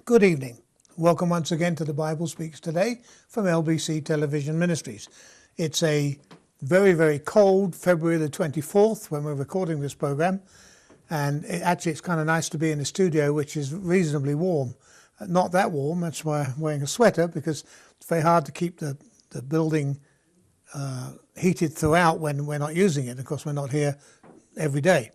Good evening. Welcome once again to The Bible Speaks Today from LBC Television Ministries. It's a very, very cold February the 24th when we're recording this program, and it's kind of nice to be in the studio, which is reasonably warm. Not that warm, that's why I'm wearing a sweater, because it's very hard to keep the building heated throughout when we're not using it. Of course, we're not here every day.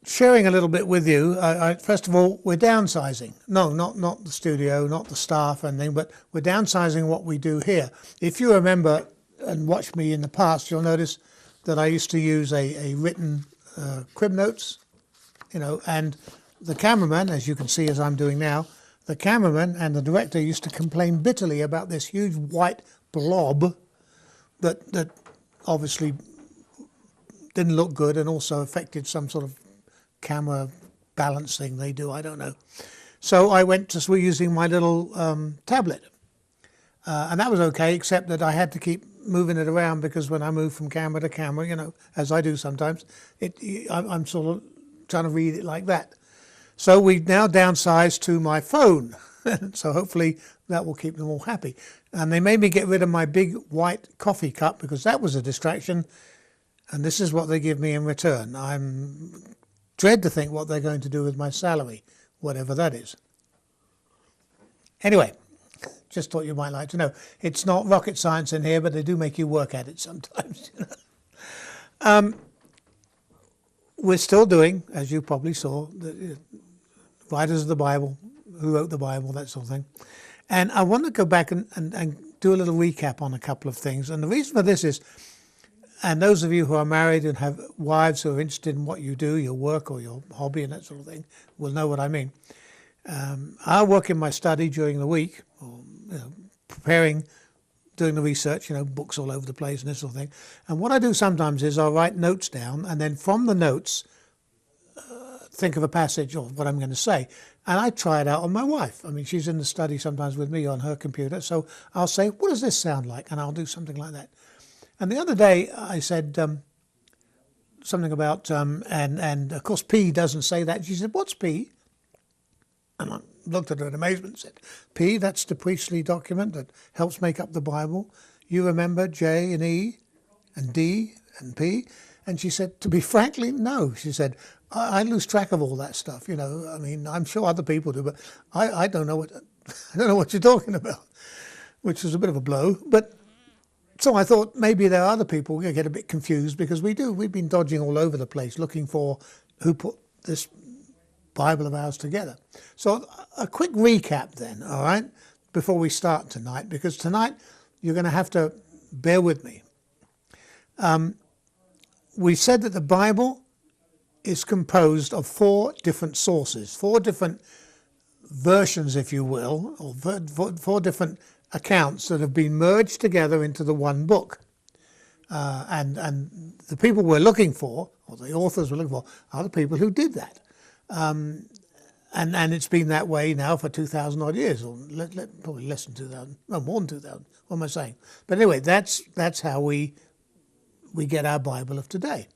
Sharing a little bit with you, first of all, we're downsizing. No, not the studio, not the staff and anything, but we're downsizing what we do here. If you remember and watched me in the past, you'll notice that I used to use a written crib notes, and the cameraman, as you can see as I'm doing now, the cameraman and the director used to complain bitterly about this huge white blob that obviously didn't look good and also affected some sort of camera balance thing they do, I don't know. So I went to using my little tablet, and that was okay, except that I had to keep moving it around because when I move from camera to camera, as I do sometimes, I'm sort of trying to read it like that. So we've now downsized to my phone, so hopefully that will keep them all happy. And they made me get rid of my big white coffee cup because that was a distraction, and this is what they give me in return. I'm dread to think what they're going to do with my salary, whatever that is. Anyway, just thought you might like to know. It's not rocket science in here, but they do make you work at it sometimes. We're still doing, as you probably saw, the writers of the Bible, who wrote the Bible, that sort of thing. And I want to go back and do a little recap on a couple of things. And the reason for this is, and those of you who are married and have wives who are interested in what you do, your work or your hobby and that sort of thing, will know what I mean. I work in my study during the week, or, preparing, doing the research, books all over the place and this sort of thing. And what I do sometimes is I'll write notes down, and then from the notes, think of a passage or what I'm going to say. And I try it out on my wife. I mean, she's in the study sometimes with me on her computer. So I'll say, what does this sound like? And I'll do something like that. And the other day I said something about, and of course P doesn't say that. She said, what's P? And I looked at her in amazement and said, P, that's the priestly document that helps make up the Bible. You remember J and E and D and P? And she said, to be frankly, no. She said, I lose track of all that stuff. I mean, I'm sure other people do, but I don't know what you're talking about, which was a bit of a blow. But so I thought maybe there are other people who get a bit confused because we've been dodging all over the place looking for who put this Bible of ours together. So a quick recap then, all right, before we start tonight, because tonight you're going to have to bear with me. We said that the Bible is composed of 4 different sources, 4 different versions, if you will, or 4 different accounts that have been merged together into the one book. And the people we're looking for, or the authors we're looking for, are the people who did that. And it's been that way now for 2,000 odd years, or probably less than 2,000, no, more than 2,000. What am I saying? But anyway, that's how we get our Bible of today.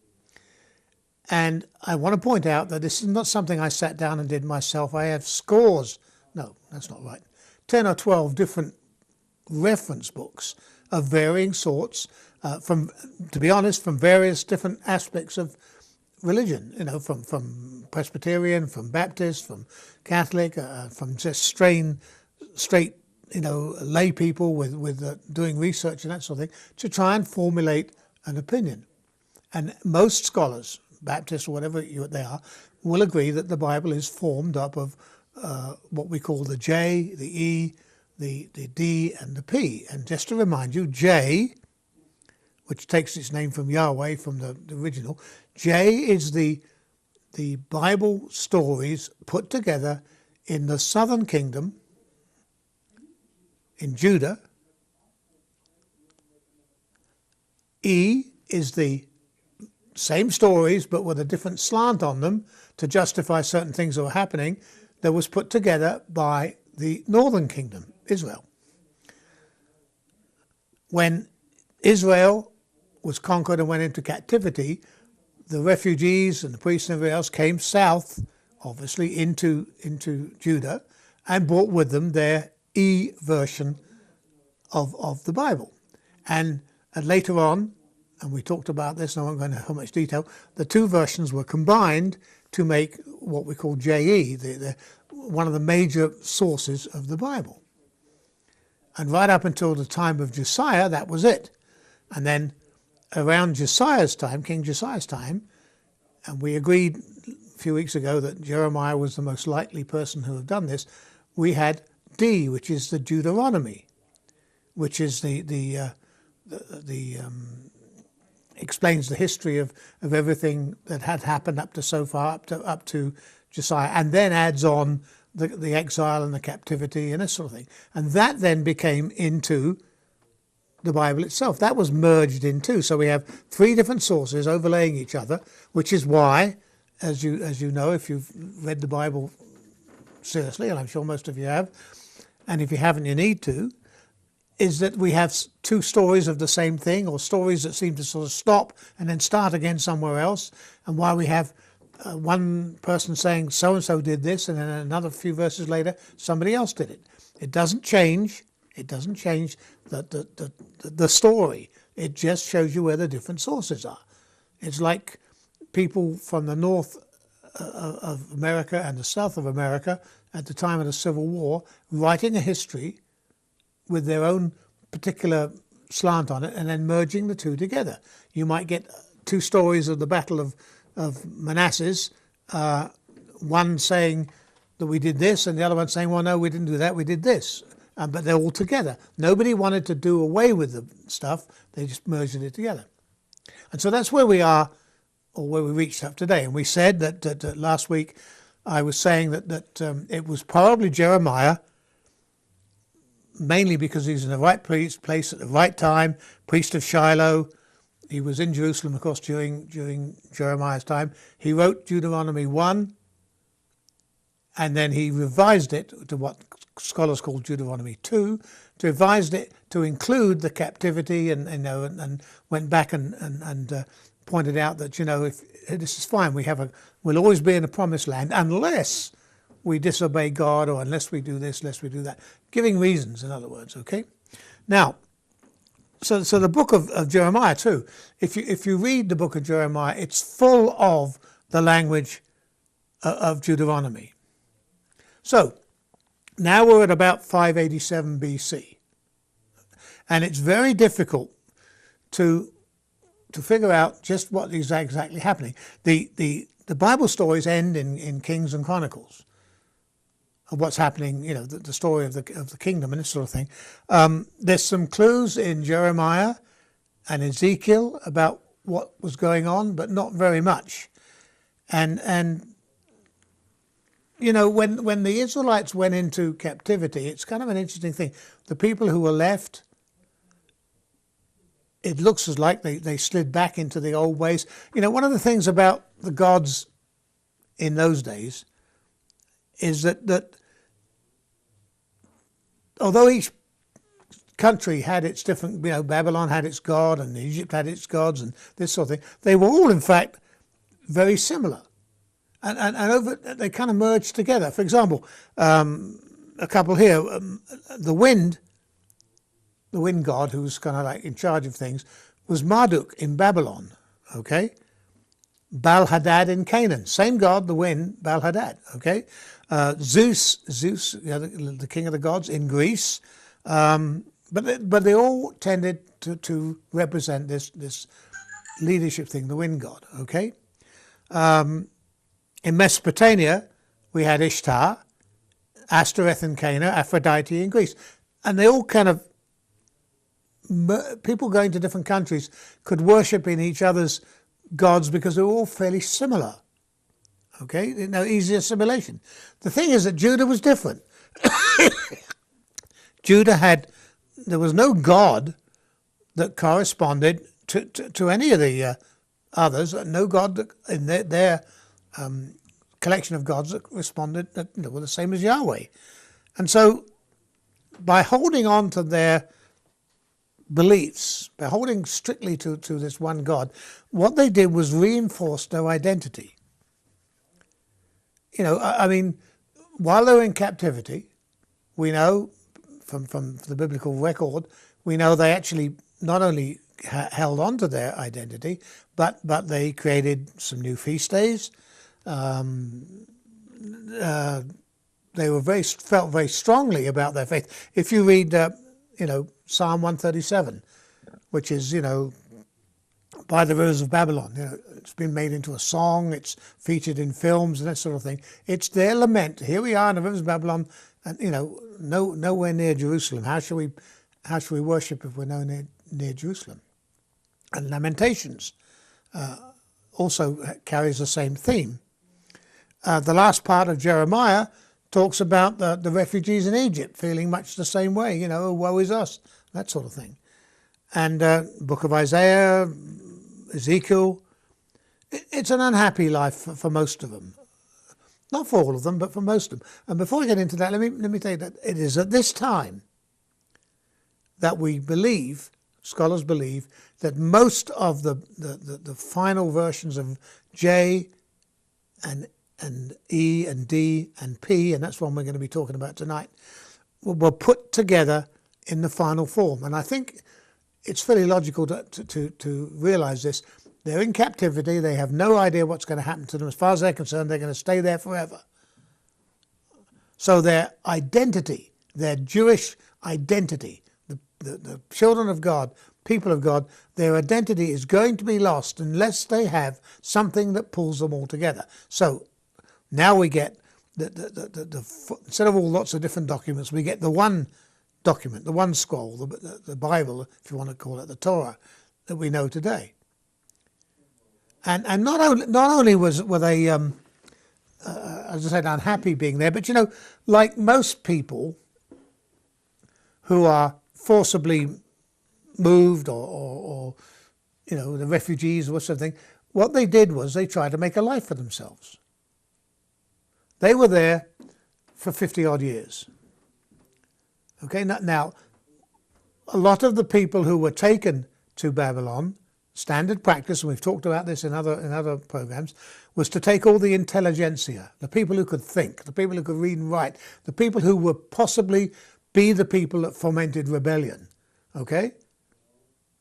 And I want to point out that this is not something I sat down and did myself. I have scores, no, that's not right, 10 or 12 different reference books of varying sorts, to be honest, from various different aspects of religion, from Presbyterian, from Baptist, from Catholic, from just straight, lay people with doing research and that sort of thing, to try and formulate an opinion. And most scholars, Baptists or whatever they are, will agree that the Bible is formed up of what we call the J, the E, the D and the P. And just to remind you, J, which takes its name from Yahweh, from the original, J is the Bible stories put together in the southern kingdom, in Judah. E is the same stories but with a different slant on them to justify certain things that were happening, that was put together by the northern kingdom, Israel. When Israel was conquered and went into captivity, the refugees and the priests and everybody else came south, obviously, into Judah, and brought with them their version of the Bible. And later on, and we talked about this, and I won't go into how much detail, the two versions were combined to make what we call JE, one of the major sources of the Bible. And right up until the time of Josiah, that was it. And then around Josiah's time, King Josiah's time, and we agreed a few weeks ago that Jeremiah was the most likely person who had done this, we had D, which is the Deuteronomy, which is explains the history of everything that had happened up to so far, up to Josiah, and then adds on the exile and the captivity and this sort of thing. And that then became into the Bible itself. That was merged in two. So we have three different sources overlaying each other, which is why, as you know, if you've read the Bible seriously, and I'm sure most of you have, and if you haven't, you need to, is that we have two stories of the same thing, or stories that seem to sort of stop and then start again somewhere else, and why we have one person saying so-and-so did this, and then another few verses later somebody else did it. It doesn't change the story. It just shows you where the different sources are. It's like people from the north of America and the south of America at the time of the Civil War writing a history with their own particular slant on it and then merging the two together. You might get two stories of the Battle of Manassas, one saying that we did this and the other one saying, well, no, we didn't do that, we did this. But they're all together. Nobody wanted to do away with the stuff, they just merged it together. And so that's where we are, or where we reached up today. And we said that last week I was saying that it was probably Jeremiah, mainly because he's in the right place at the right time, priest of Shiloh. He was in Jerusalem, of course, during Jeremiah's time. He wrote Deuteronomy 1, and then he revised it to what scholars call Deuteronomy 2, to revised it to include the captivity, and went back and pointed out that, if this is fine, we'll always be in the promised land unless we disobey God, or unless we do this, unless we do that, giving reasons, in other words. Okay, now, so the book of Jeremiah too. If you read the book of Jeremiah, it's full of the language of Deuteronomy. So now we're at about 587 BC, and it's very difficult to figure out just what is exactly happening. The Bible stories end in Kings and Chronicles, of what's happening, the story of the kingdom and this sort of thing. There's some clues in Jeremiah and Ezekiel about what was going on, but not very much. And when the Israelites went into captivity, it's kind of an interesting thing. The people who were left, it looks as like they slid back into the old ways. One of the things about the gods in those days is that although each country had its different, Babylon had its god and Egypt had its gods and this sort of thing, they were all in fact very similar. And they kind of merged together. For example, a couple here, the wind god, who was kind of like in charge of things, was Marduk in Babylon, okay? Baal-Hadad in Canaan, same god, the wind, Baal-Hadad, okay? Zeus, the king of the gods in Greece, but they all tended to represent this leadership thing, the wind god, okay? In Mesopotamia, we had Ishtar, Ashtoreth in Cana, Aphrodite in Greece. And they all kind of, people going to different countries could worship in each other's gods because they were all fairly similar. Okay, easy assimilation. The thing is that Judah was different. There was no god that corresponded to any of the others, no god in their collection of gods that responded, that were the same as Yahweh. And so by holding on to their beliefs, by holding strictly to this one God, what they did was reinforce their identity. You know, I mean, while they were in captivity, we know from the biblical record, we know they actually not only held on to their identity, but they created some new feast days. They were felt very strongly about their faith. If you read, you know, Psalm 137, which is, you know, by the rivers of Babylon, you know, it's been made into a song, it's featured in films and that sort of thing. It's their lament. Here we are in the rivers of Babylon, and you know, nowhere near Jerusalem. How shall we worship if we're nowhere near Jerusalem? And Lamentations also carries the same theme. The last part of Jeremiah talks about the refugees in Egypt feeling much the same way, you know, woe is us, that sort of thing. And book of Isaiah, Ezekiel, it's an unhappy life for most of them. Not for all of them, but for most of them. And before I get into that, let me tell you that it is at this time that we believe, scholars believe, that most of the final versions of J and E and D and P, and that's one we're going to be talking about tonight, were put together in the final form. And I think it's fairly logical to realize this. They're in captivity. They have no idea what's going to happen to them. As far as they're concerned, they're going to stay there forever. So their identity, their Jewish identity, the children of God, people of God, their identity is going to be lost unless they have something that pulls them all together. So now we get, instead of all lots of different documents, we get the one document, the one scroll, the Bible, if you want to call it, the Torah, that we know today. And not only were they, as I said, unhappy being there, but you know, like most people who are forcibly moved or you know, the refugees or something, what they did was they tried to make a life for themselves. They were there for 50 odd years. Okay, now a lot of the people who were taken to Babylon, standard practice, and we've talked about this in other programs, was to take all the intelligentsia, the people who could think, the people who could read and write, the people who would possibly be the people that fomented rebellion. Okay,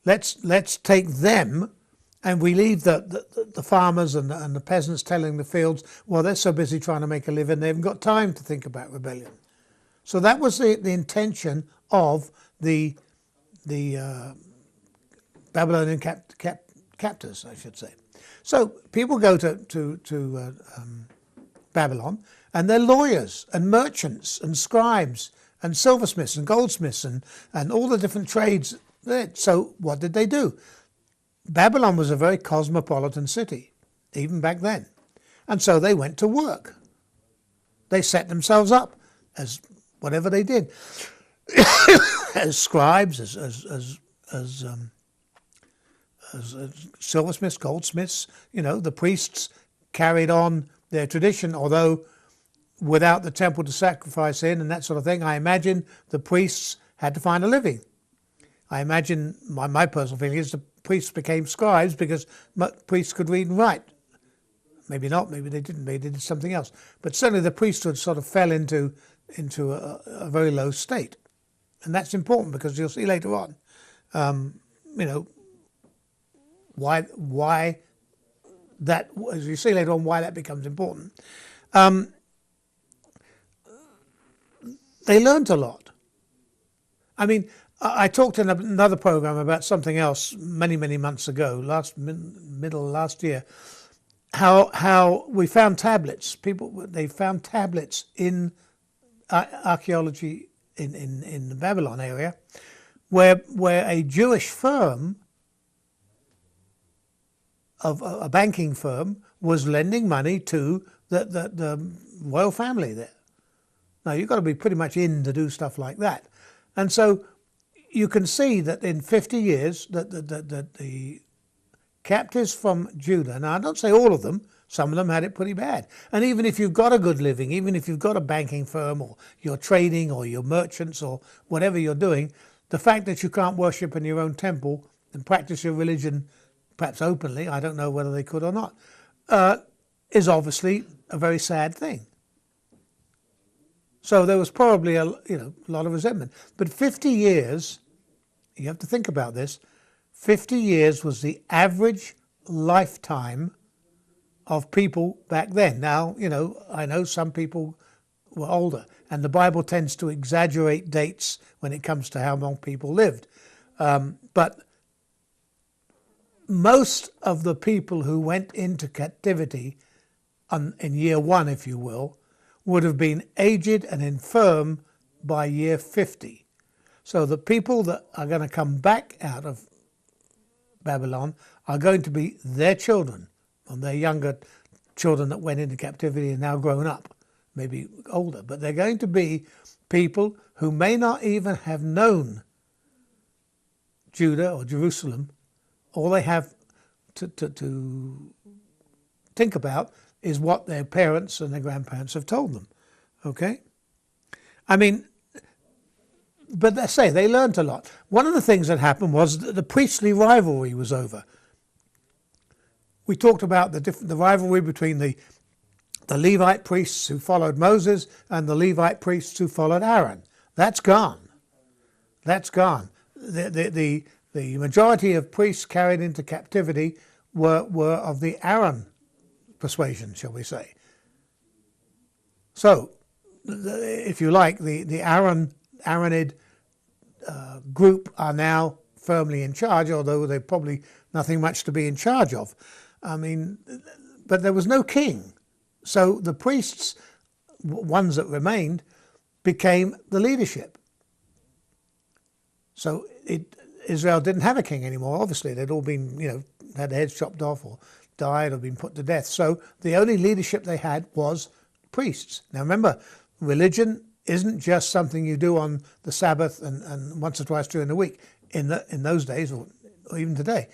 let's take them, and we leave the farmers and the peasants tilling the fields. Well, they're so busy trying to make a living, they haven't got time to think about rebellion. So that was the intention of the Babylonian captors, I should say. So people go to Babylon, and they're lawyers and merchants and scribes and silversmiths and goldsmiths and all the different trades. So what did they do? Babylon was a very cosmopolitan city, even back then. And so they went to work. They set themselves up as whatever they did, as scribes, as silversmiths, goldsmiths. You know, the priests carried on their tradition, although without the temple to sacrifice in and that sort of thing, I imagine the priests had to find a living. I imagine, my personal feeling is the priests became scribes because priests could read and write. Maybe not, maybe they didn't, maybe they did something else. But certainly the priesthood sort of fell into a very low state. And that's important because you'll see later on, you know, why that, as you see later on, why that becomes important. They learned a lot. I mean, I talked in another program about something else many months ago, middle of last year, how we found tablets. They found tablets in archaeology in the Babylon area, where a Jewish firm, of a banking firm, was lending money to the royal family there. Now you've got to be pretty much in to do stuff like that, and so you can see that in 50 years that the captives from Judah, now I don't say all of them, some of them had it pretty bad. And even if you've got a good living, even if you've got a banking firm or you're trading or you're merchants or whatever you're doing, The fact that you can't worship in your own temple and practice your religion, perhaps openly, I don't know whether they could or not, is obviously a very sad thing. So there was probably a lot of resentment. But 50 years, you have to think about this, 50 years was the average lifetime of people back then. Now, I know some people were older, and the Bible tends to exaggerate dates when it comes to how long people lived. But most of the people who went into captivity in year one, if you will, would have been aged and infirm by year 50. So the people that are going to come back out of Babylon are going to be their children, and their younger children that went into captivity are now grown up, maybe older, but they're going to be people who may not even have known Judah or Jerusalem. All they have to think about is what their parents and their grandparents have told them. Okay? I mean, but I say they learned a lot. One of the things that happened was that the priestly rivalry was over. We talked about the rivalry between the Levite priests who followed Moses and the Levite priests who followed Aaron. That's gone. That's gone. The majority of priests carried into captivity were of the Aaron persuasion, shall we say. So, if you like, the Aaronid group are now firmly in charge, although they're probably nothing much to be in charge of. I mean, but there was no king. So the priests, ones that remained, became the leadership. So Israel didn't have a king anymore. Obviously, they'd all been, had their heads chopped off or died or been put to death. So the only leadership they had was priests. Now remember, religion isn't just something you do on the Sabbath and once or twice during the week in those days or even today.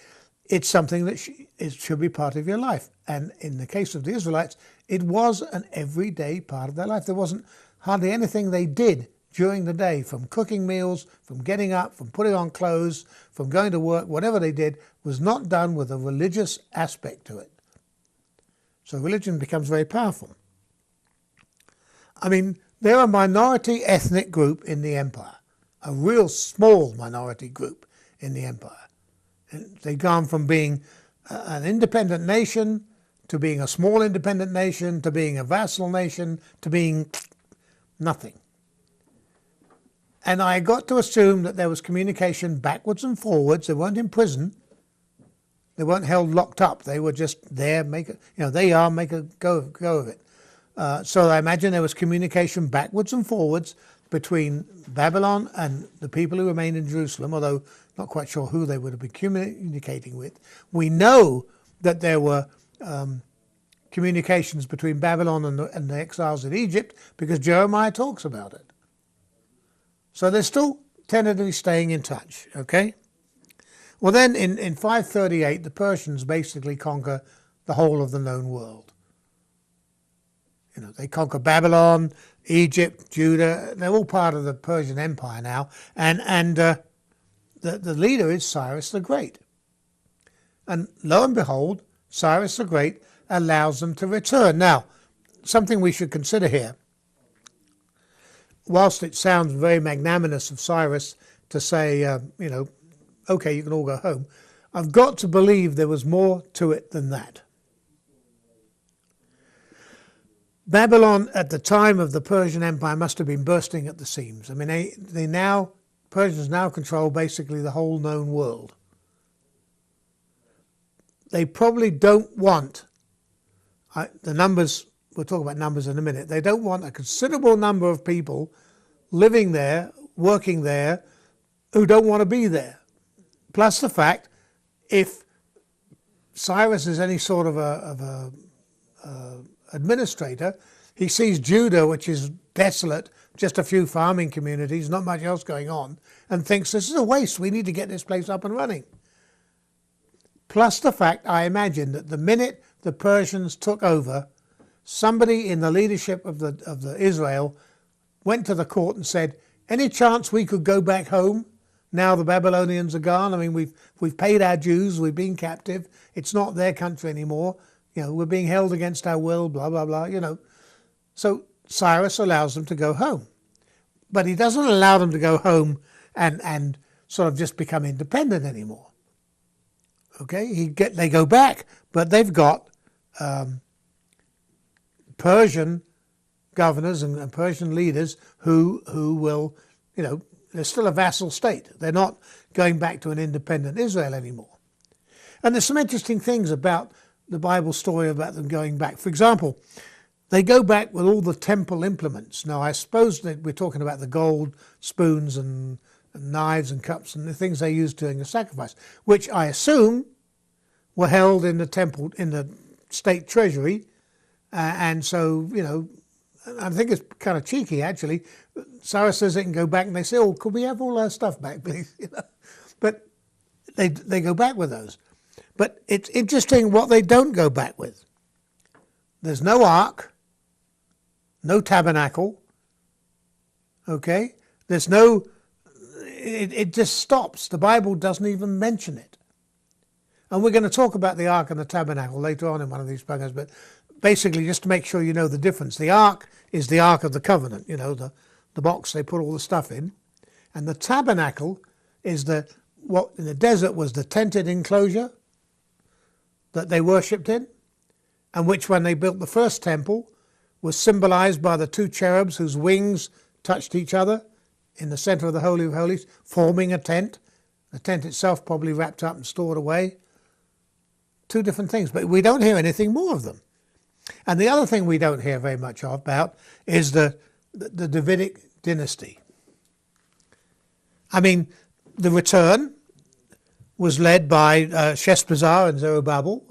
It's something that should be part of your life. And in the case of the Israelites, it was an everyday part of their life. There wasn't hardly anything they did during the day, from cooking meals, from getting up, from putting on clothes, from going to work, whatever they did was not done with a religious aspect to it. So religion becomes very powerful. I mean, they're a minority ethnic group in the empire, a real small minority group in the empire. And they've gone from being an independent nation to being a small independent nation to being a vassal nation to being nothing. And I got to assume that there was communication backwards and forwards. They weren't in prison. They weren't held locked up. They were just there, make a go of it. So I imagine there was communication backwards and forwards between Babylon and the people who remained in Jerusalem, although not quite sure who they would have been communicating with. We know that there were communications between Babylon and the exiles in Egypt because Jeremiah talks about it. So they're still tentatively staying in touch, okay? Well then, in 538, the Persians basically conquer the whole of the known world. They conquer Babylon, Egypt, Judah. They're all part of the Persian Empire now. And the leader is Cyrus the Great. And lo and behold, Cyrus the Great allows them to return. Now, something we should consider here. Whilst it sounds very magnanimous of Cyrus to say, okay, you can all go home, I've got to believe there was more to it than that. Babylon at the time of the Persian Empire must have been bursting at the seams. I mean, Persians now control basically the whole known world. They probably don't want, the numbers, we'll talk about numbers in a minute, they don't want a considerable number of people living there, working there, who don't want to be there. Plus the fact, if Cyrus is any sort of a administrator, he sees Judah, which is desolate, just a few farming communities, not much else going on, and thinks this is a waste, we need to get this place up and running. Plus the fact, I imagine, that the minute the Persians took over, somebody in the leadership of the Israel went to the court and said, any chance we could go back home? Now the Babylonians are gone. I mean, we've paid our dues. We've been captive. It's not their country anymore. We're being held against our will, blah, blah, blah, So Cyrus allows them to go home. But he doesn't allow them to go home and sort of just become independent anymore. Okay, they go back, but they've got Persian governors and Persian leaders who will, they're still a vassal state. They're not going back to an independent Israel anymore. And there's some interesting things about the Bible story about them going back. For example, they go back with all the temple implements. Now, I suppose that we're talking about the gold spoons and knives and cups and the things they used during the sacrifice, which I assume were held in the temple, in the state treasury. And so, I think it's kind of cheeky, actually. Cyrus says they can go back, and they say, "Oh, could we have all our stuff back, please?" But they go back with those. But it's interesting what they don't go back with. There's no ark, no tabernacle. Okay, there's no. It just stops. The Bible doesn't even mention it. And we're going to talk about the ark and the tabernacle later on in one of these programs, but basically, just to make sure you know the difference, the ark is the Ark of the Covenant, the box they put all the stuff in. And the tabernacle is what in the desert was the tented enclosure that they worshipped in, and which when they built the first temple was symbolized by the two cherubs whose wings touched each other in the center of the Holy of Holies, forming a tent. The tent itself probably wrapped up and stored away. Two different things, but we don't hear anything more of them. And the other thing we don't hear very much about is the Davidic dynasty. I mean, the return was led by Sheshbazzar and Zerubbabel,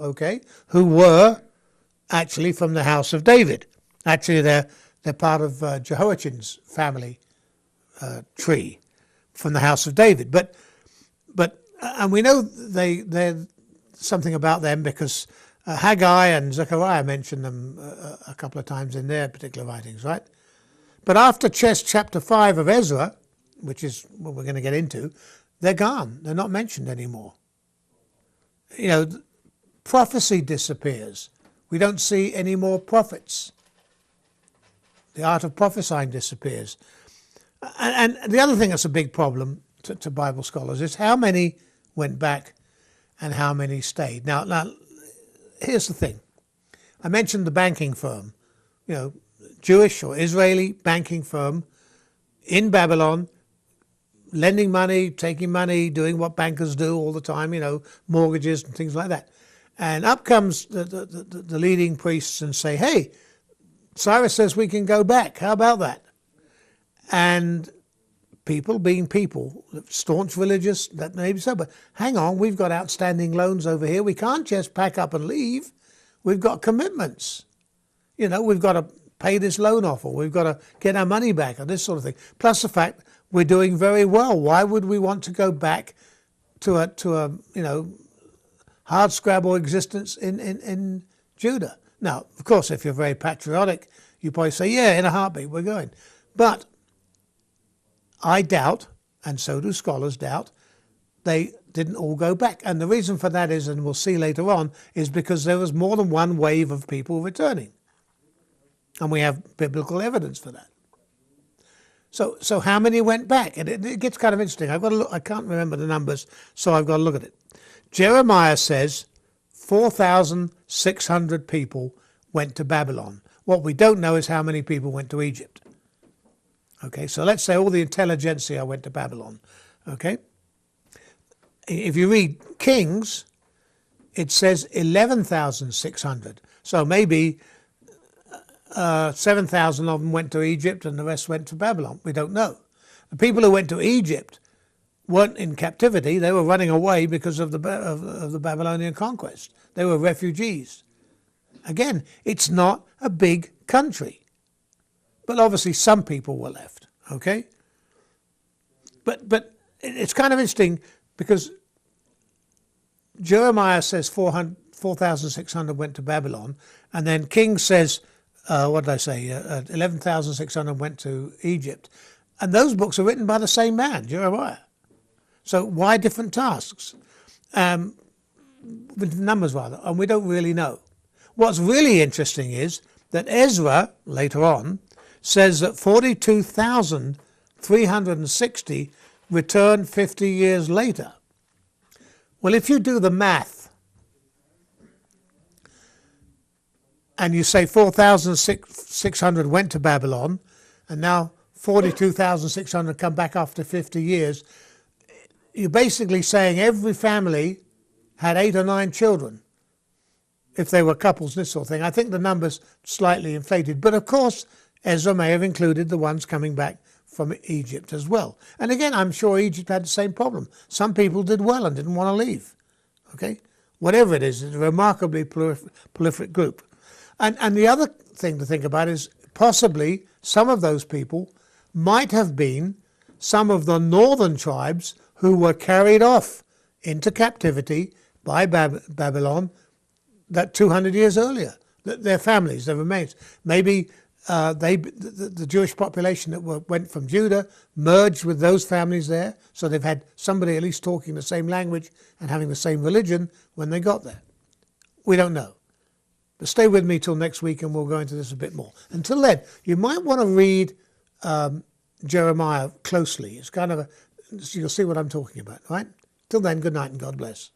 who were actually from the house of David. Actually, they're part of Jehoiachin's family tree from the house of David. But and we know they're something about them because Haggai and Zechariah mention them a couple of times in their particular writings, right? But after chapter 5 of Ezra, which is what we're going to get into, they're gone. They're not mentioned anymore. Prophecy disappears. We don't see any more prophets. The art of prophesying disappears. And the other thing that's a big problem to Bible scholars is how many went back and how many stayed. Now, here's the thing. I mentioned the banking firm, Jewish or Israeli banking firm in Babylon, lending money, taking money, doing what bankers do all the time, mortgages and things like that. And up comes the leading priests and say, "Hey, Cyrus says we can go back. How about that?" And people, being people, staunch religious, that may be so, but hang on, we've got outstanding loans over here. We can't just pack up and leave. We've got commitments. We've got to pay this loan off, or we've got to get our money back, or this sort of thing. Plus the fact we're doing very well. Why would we want to go back to a hard scrabble existence in Judah? Now, of course, if you're very patriotic, you probably say, "Yeah, in a heartbeat, we're going." But I doubt, and so do scholars doubt, they didn't all go back. And the reason for that is, and we'll see later on, is because there was more than one wave of people returning. And we have biblical evidence for that. So how many went back? And it gets kind of interesting. I've got to look. I can't remember the numbers, so I've got to look at it. Jeremiah says 4,600 people went to Babylon. What we don't know is how many people went to Egypt. Okay, so let's say all the intelligentsia went to Babylon. Okay, if you read Kings, it says 11,600. So maybe 7,000 of them went to Egypt and the rest went to Babylon. We don't know. The people who went to Egypt weren't in captivity. They were running away because of the Babylonian conquest. They were refugees. Again, it's not a big country. But obviously some people were left, okay? But it's kind of interesting because Jeremiah says 4,600 went to Babylon, and then King says, 11,600 went to Egypt. And those books are written by the same man, Jeremiah. So why different tasks? With numbers rather, and we don't really know. What's really interesting is that Ezra, later on, says that 42,360 returned 50 years later. Well, if you do the math and you say 4,600 went to Babylon and now 42,600 come back after 50 years, you're basically saying every family had 8 or 9 children if they were couples, this sort of thing. I think the number's slightly inflated, but of course Ezra may have included the ones coming back from Egypt as well. And again, I'm sure Egypt had the same problem. Some people did well and didn't want to leave. Okay, whatever it is, it's a remarkably prolific group. And the other thing to think about is possibly some of those people might have been some of the northern tribes who were carried off into captivity by Babylon that 200 years earlier. Their families, their remains. Maybe the Jewish population that went from Judah merged with those families there, so they've had somebody at least talking the same language and having the same religion when they got there. We don't know. But stay with me till next week and we'll go into this a bit more. Until then, you might want to read Jeremiah closely. It's kind of you'll see what I'm talking about, right? Till then, good night and God bless.